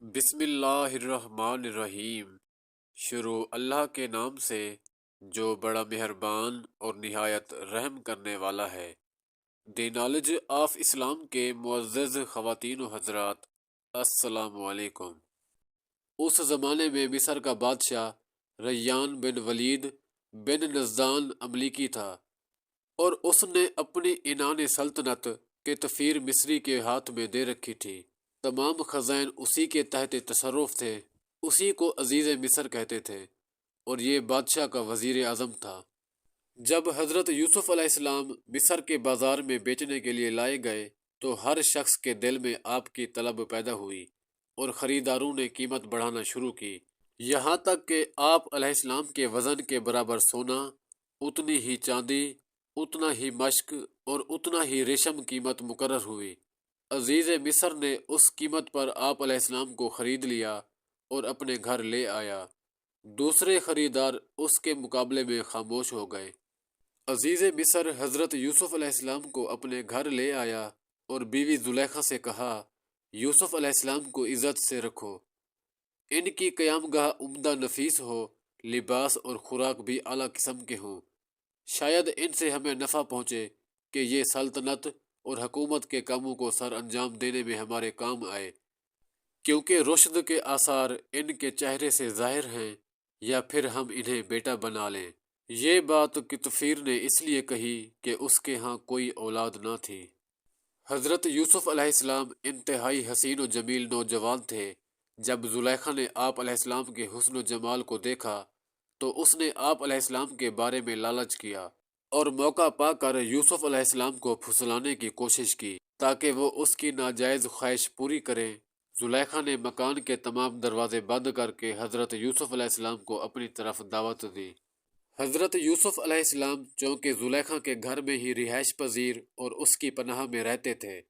بسم اللہ الرحمن الرحیم۔ شروع اللہ کے نام سے جو بڑا مہربان اور نہایت رحم کرنے والا ہے۔ دی نالج آف اسلام کے معزز خواتین و حضرات، السلام علیکم۔ اس زمانے میں مصر کا بادشاہ ریان بن ولید بن نزدان املیکی تھا، اور اس نے اپنی عنان سلطنت کتفیر مصری کے ہاتھ میں دے رکھی تھی۔ تمام خزائن اسی کے تحت تصرف تھے، اسی کو عزیز مصر کہتے تھے، اور یہ بادشاہ کا وزیر اعظم تھا۔ جب حضرت یوسف علیہ السلام مصر کے بازار میں بیچنے کے لیے لائے گئے تو ہر شخص کے دل میں آپ کی طلب پیدا ہوئی، اور خریداروں نے قیمت بڑھانا شروع کی، یہاں تک کہ آپ علیہ السلام کے وزن کے برابر سونا، اتنی ہی چاندی، اتنا ہی مشک اور اتنا ہی ریشم قیمت مقرر ہوئی۔ عزیز مصر نے اس قیمت پر آپ علیہ السلام کو خرید لیا اور اپنے گھر لے آیا۔ دوسرے خریدار اس کے مقابلے میں خاموش ہو گئے۔ عزیز مصر حضرت یوسف علیہ السلام کو اپنے گھر لے آیا اور بیوی زلیخا سے کہا، یوسف علیہ السلام کو عزت سے رکھو، ان کی قیام گاہ عمدہ نفیس ہو، لباس اور خوراک بھی اعلیٰ قسم کے ہوں، شاید ان سے ہمیں نفع پہنچے کہ یہ سلطنت اور حکومت کے کاموں کو سر انجام دینے میں ہمارے کام آئے، کیونکہ رشد کے آثار ان کے چہرے سے ظاہر ہیں، یا پھر ہم انہیں بیٹا بنا لیں۔ یہ بات کتفیر نے اس لیے کہی کہ اس کے ہاں کوئی اولاد نہ تھی۔ حضرت یوسف علیہ السلام انتہائی حسین و جمیل نوجوان تھے۔ جب زلیخا نے آپ علیہ السلام کے حسن و جمال کو دیکھا تو اس نے آپ علیہ السلام کے بارے میں لالچ کیا اور موقع پا کر یوسف علیہ السلام کو پھسلانے کی کوشش کی تاکہ وہ اس کی ناجائز خواہش پوری کریں۔ زلیخا نے مکان کے تمام دروازے بند کر کے حضرت یوسف علیہ السلام کو اپنی طرف دعوت دی۔ حضرت یوسف علیہ السلام چونکہ زلیخا کے گھر میں ہی رہائش پذیر اور اس کی پناہ میں رہتے تھے،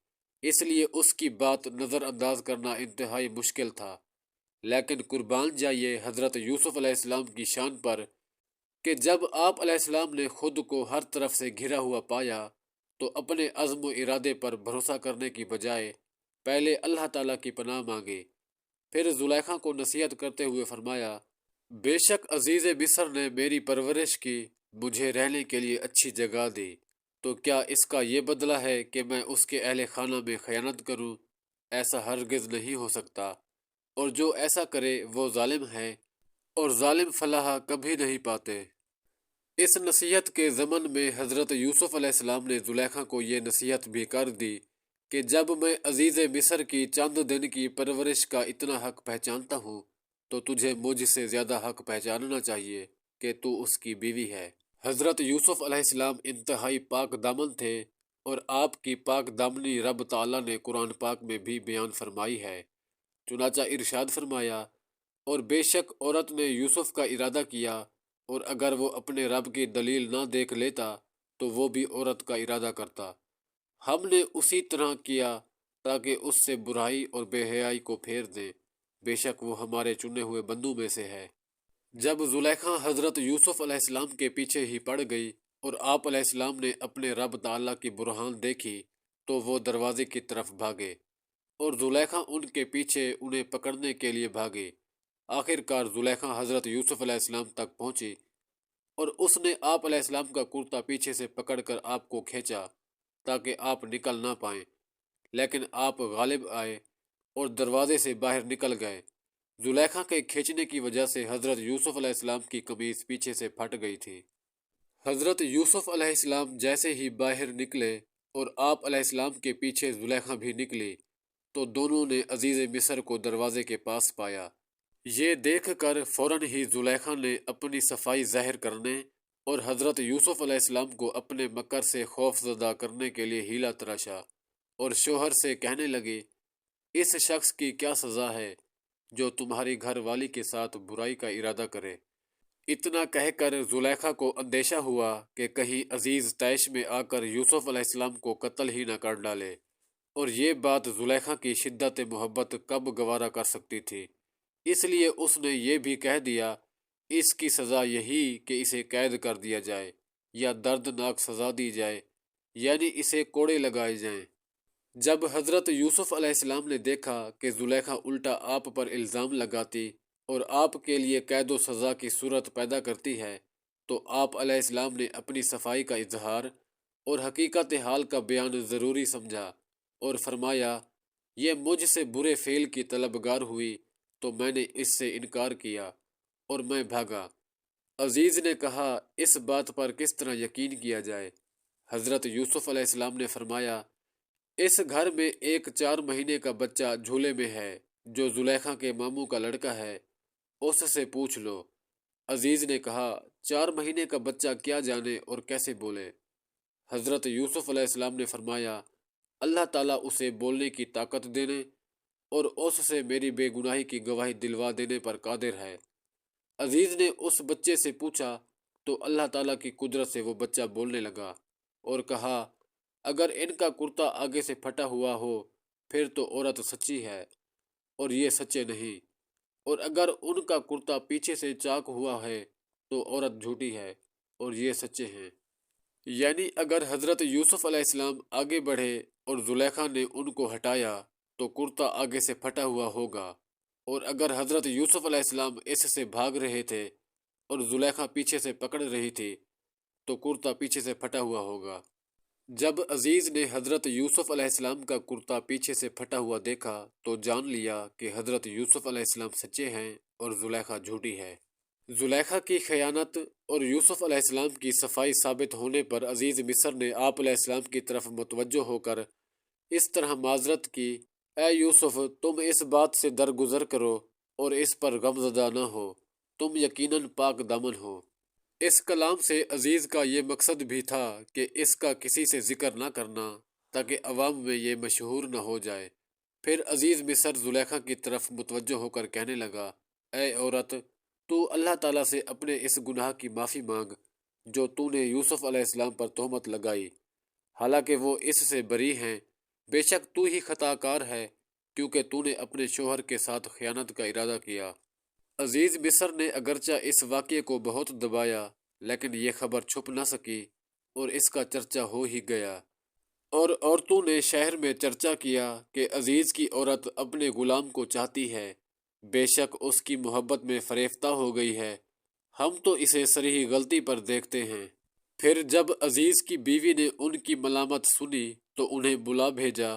اس لیے اس کی بات نظر انداز کرنا انتہائی مشکل تھا، لیکن قربان جائیے حضرت یوسف علیہ السلام کی شان پر کہ جب آپ علیہ السلام نے خود کو ہر طرف سے گھرا ہوا پایا تو اپنے عزم و ارادے پر بھروسہ کرنے کی بجائے پہلے اللہ تعالیٰ کی پناہ مانگی، پھر زلیخا کو نصیحت کرتے ہوئے فرمایا، بے شک عزیز مصر نے میری پرورش کی، مجھے رہنے کے لیے اچھی جگہ دی، تو کیا اس کا یہ بدلہ ہے کہ میں اس کے اہل خانہ میں خیانت کروں؟ ایسا ہرگز نہیں ہو سکتا، اور جو ایسا کرے وہ ظالم ہے، اور ظالم فلاح کبھی نہیں پاتے۔ اس نصیحت کے ضمن میں حضرت یوسف علیہ السلام نے زلیخا کو یہ نصیحت بھی کر دی کہ جب میں عزیز مصر کی چند دن کی پرورش کا اتنا حق پہچانتا ہوں تو تجھے مجھ سے زیادہ حق پہچاننا چاہیے کہ تو اس کی بیوی ہے۔ حضرت یوسف علیہ السلام انتہائی پاک دامن تھے، اور آپ کی پاک دامنی رب تعالیٰ نے قرآن پاک میں بھی بیان فرمائی ہے۔ چنانچہ ارشاد فرمایا، اور بے شک عورت نے یوسف کا ارادہ کیا، اور اگر وہ اپنے رب کی دلیل نہ دیکھ لیتا تو وہ بھی عورت کا ارادہ کرتا، ہم نے اسی طرح کیا تاکہ اس سے برائی اور بے حیائی کو پھیر دیں، بے شک وہ ہمارے چنے ہوئے بندوں میں سے ہے۔ جب زلیخا حضرت یوسف علیہ السلام کے پیچھے ہی پڑ گئی اور آپ علیہ السلام نے اپنے رب تعالیٰ کی برہان دیکھی تو وہ دروازے کی طرف بھاگے، اور زلیخا ان کے پیچھے انہیں پکڑنے کے لیے بھاگی۔ آخر کار زلیخا حضرت یوسف علیہ السلام تک پہنچی، اور اس نے آپ علیہ السلام کا کرتا پیچھے سے پکڑ کر آپ کو کھینچا تاکہ آپ نکل نہ پائیں، لیکن آپ غالب آئے اور دروازے سے باہر نکل گئے۔ زلیخا کے کھینچنے کی وجہ سے حضرت یوسف علیہ السلام کی قمیض پیچھے سے پھٹ گئی تھی۔ حضرت یوسف علیہ السلام جیسے ہی باہر نکلے اور آپ علیہ السلام کے پیچھے زلیخا بھی نکلی تو دونوں نے عزیز مصر کو دروازے کے پاس پایا۔ یہ دیکھ کر فوراً ہی زلیخا نے اپنی صفائی ظاہر کرنے اور حضرت یوسف علیہ السلام کو اپنے مکر سے خوف زدہ کرنے کے لیے ہیلا تراشا، اور شوہر سے کہنے لگی، اس شخص کی کیا سزا ہے جو تمہاری گھر والی کے ساتھ برائی کا ارادہ کرے؟ اتنا کہہ کر زلیخا کو اندیشہ ہوا کہ کہیں عزیز طیش میں آ کر یوسف علیہ السلام کو قتل ہی نہ کر ڈالے، اور یہ بات زلیخا کی شدت محبت کب گوارا کر سکتی تھی، اس لیے اس نے یہ بھی کہہ دیا، اس کی سزا یہی کہ اسے قید کر دیا جائے یا دردناک سزا دی جائے، یعنی اسے کوڑے لگائے جائیں۔ جب حضرت یوسف علیہ السلام نے دیکھا کہ زلیخا الٹا آپ پر الزام لگاتی اور آپ کے لیے قید و سزا کی صورت پیدا کرتی ہے تو آپ علیہ السلام نے اپنی صفائی کا اظہار اور حقیقت حال کا بیان ضروری سمجھا اور فرمایا، یہ مجھ سے برے فعل کی طلبگار ہوئی تو میں نے اس سے انکار کیا اور میں بھاگا۔ عزیز نے کہا، اس بات پر کس طرح یقین کیا جائے؟ حضرت یوسف علیہ السلام نے فرمایا، اس گھر میں ایک 4 مہینے کا بچہ جھولے میں ہے جو زلیخا کے ماموں کا لڑکا ہے، اس سے پوچھ لو۔ عزیز نے کہا، 4 مہینے کا بچہ کیا جانے اور کیسے بولے؟ حضرت یوسف علیہ السلام نے فرمایا، اللہ تعالیٰ اسے بولنے کی طاقت دینے اور اس سے میری بے گناہی کی گواہی دلوا دینے پر قادر ہے۔ عزیز نے اس بچے سے پوچھا تو اللہ تعالیٰ کی قدرت سے وہ بچہ بولنے لگا اور کہا، اگر ان کا کرتا آگے سے پھٹا ہوا ہو پھر تو عورت سچی ہے اور یہ سچے نہیں، اور اگر ان کا کرتا پیچھے سے چاک ہوا ہے تو عورت جھوٹی ہے اور یہ سچے ہیں۔ یعنی اگر حضرت یوسف علیہ السلام آگے بڑھے اور زلیخا نے ان کو ہٹایا تو کرتا آگے سے پھٹا ہوا ہوگا، اور اگر حضرت یوسف علیہ السلام اس سے بھاگ رہے تھے اور زلیخا پیچھے سے پکڑ رہی تھی تو کرتا پیچھے سے پھٹا ہوا ہوگا۔ جب عزیز نے حضرت یوسف علیہ السلام کا کرتا پیچھے سے پھٹا ہوا دیکھا تو جان لیا کہ حضرت یوسف علیہ السلام سچے ہیں اور زلیخا جھوٹی ہے۔ زلیخا کی خیانت اور یوسف علیہ السلام کی صفائی ثابت ہونے پر عزیز مصر نے آپ علیہ السلام کی طرف متوجہ ہو کر اس طرح معذرت کی، اے یوسف، تم اس بات سے درگزر کرو اور اس پر غمزدہ نہ ہو، تم یقیناً پاک دامن ہو۔ اس کلام سے عزیز کا یہ مقصد بھی تھا کہ اس کا کسی سے ذکر نہ کرنا تاکہ عوام میں یہ مشہور نہ ہو جائے۔ پھر عزیز مصر زلیخا کی طرف متوجہ ہو کر کہنے لگا، اے عورت، تو اللہ تعالیٰ سے اپنے اس گناہ کی معافی مانگ جو تو نے یوسف علیہ السلام پر تہمت لگائی، حالانکہ وہ اس سے بری ہیں۔ بے شک تو ہی خطا کار ہے کیونکہ تو نے اپنے شوہر کے ساتھ خیانت کا ارادہ کیا۔ عزیز مصر نے اگرچہ اس واقعے کو بہت دبایا لیکن یہ خبر چھپ نہ سکی اور اس کا چرچا ہو ہی گیا، اور عورتوں نے شہر میں چرچا کیا کہ عزیز کی عورت اپنے غلام کو چاہتی ہے، بے شک اس کی محبت میں فریفتہ ہو گئی ہے، ہم تو اسے صریح غلطی پر دیکھتے ہیں۔ پھر جب عزیز کی بیوی نے ان کی ملامت سنی تو انہیں بلا بھیجا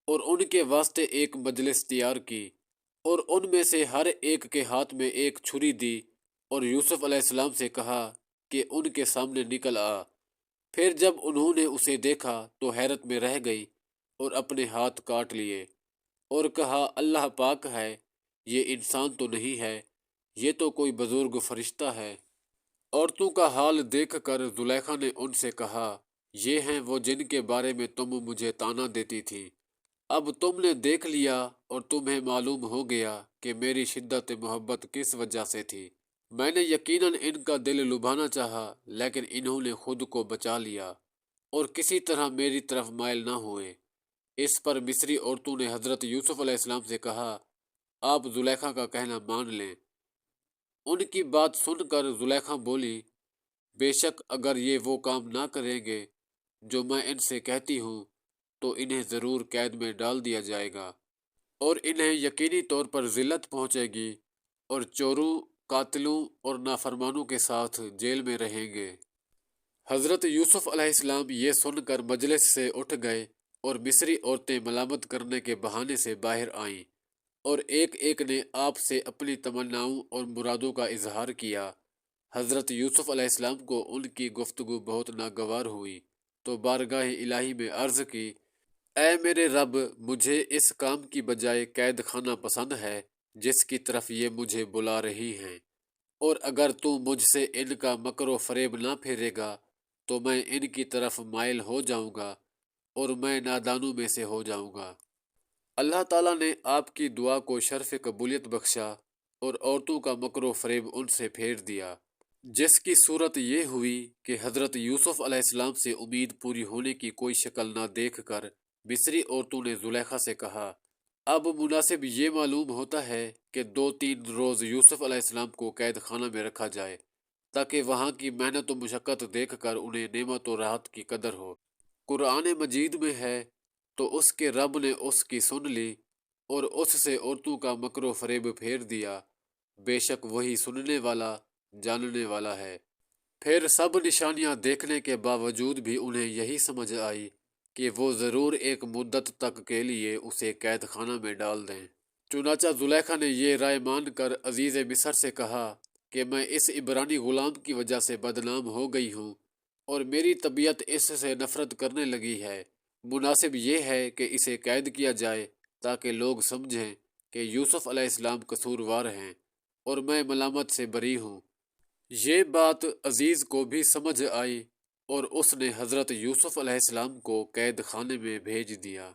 اور ان کے واسطے ایک مجلس تیار کی اور ان میں سے ہر ایک کے ہاتھ میں ایک چھری دی اور یوسف علیہ السلام سے کہا کہ ان کے سامنے نکل آ۔ پھر جب انہوں نے اسے دیکھا تو حیرت میں رہ گئی اور اپنے ہاتھ کاٹ لیے اور کہا، اللہ پاک ہے، یہ انسان تو نہیں ہے، یہ تو کوئی بزرگ فرشتہ ہے۔ عورتوں کا حال دیکھ کر زلیخا نے ان سے کہا، یہ ہیں وہ جن کے بارے میں تم مجھے طعنہ دیتی تھی، اب تم نے دیکھ لیا اور تمہیں معلوم ہو گیا کہ میری شدت محبت کس وجہ سے تھی۔ میں نے یقیناً ان کا دل لبھانا چاہا لیکن انہوں نے خود کو بچا لیا اور کسی طرح میری طرف مائل نہ ہوئے۔ اس پر مصری عورتوں نے حضرت یوسف علیہ السلام سے کہا، آپ زلیخا کا کہنا مان لیں۔ ان کی بات سن کر زلیخا بولی، بے شک اگر یہ وہ کام نہ کریں گے جو میں ان سے کہتی ہوں تو انہیں ضرور قید میں ڈال دیا جائے گا اور انہیں یقینی طور پر ذلت پہنچے گی اور چوروں، قاتلوں اور نافرمانوں کے ساتھ جیل میں رہیں گے۔ حضرت یوسف علیہ السلام یہ سن کر مجلس سے اٹھ گئے اور مصری عورتیں ملامت کرنے کے بہانے سے باہر آئیں اور ایک ایک نے آپ سے اپنی تمناؤں اور مرادوں کا اظہار کیا۔ حضرت یوسف علیہ السلام کو ان کی گفتگو بہت ناگوار ہوئی تو بارگاہ الہی میں عرض کی، اے میرے رب، مجھے اس کام کی بجائے قید خانہ پسند ہے جس کی طرف یہ مجھے بلا رہی ہیں، اور اگر تو مجھ سے ان کا مکر و فریب نہ پھیرے گا تو میں ان کی طرف مائل ہو جاؤں گا اور میں نادانوں میں سے ہو جاؤں گا۔ اللہ تعالیٰ نے آپ کی دعا کو شرف قبولیت بخشا اور عورتوں کا مکر و فریب ان سے پھیر دیا، جس کی صورت یہ ہوئی کہ حضرت یوسف علیہ السلام سے امید پوری ہونے کی کوئی شکل نہ دیکھ کر مصری عورتوں نے زلیخا سے کہا، اب مناسب یہ معلوم ہوتا ہے کہ 2-3 روز یوسف علیہ السلام کو قید خانہ میں رکھا جائے تاکہ وہاں کی محنت و مشقت دیکھ کر انہیں نعمت و راحت کی قدر ہو۔ قرآن مجید میں ہے، تو اس کے رب نے اس کی سن لی اور اس سے عورتوں کا مکر و فریب پھیر دیا۔ بے شک وہی سننے والا جاننے والا ہے۔ پھر سب نشانیاں دیکھنے کے باوجود بھی انہیں یہی سمجھ آئی کہ وہ ضرور ایک مدت تک کے لیے اسے قید خانہ میں ڈال دیں۔ چنانچہ زلیخا نے یہ رائے مان کر عزیز مصر سے کہا کہ میں اس عبرانی غلام کی وجہ سے بدنام ہو گئی ہوں اور میری طبیعت اس سے نفرت کرنے لگی ہے۔ مناسب یہ ہے کہ اسے قید کیا جائے تاکہ لوگ سمجھیں کہ یوسف علیہ السلام قصوروار ہیں اور میں ملامت سے بری ہوں۔ یہ بات عزیز کو بھی سمجھ آئی اور اس نے حضرت یوسف علیہ السلام کو قید خانے میں بھیج دیا۔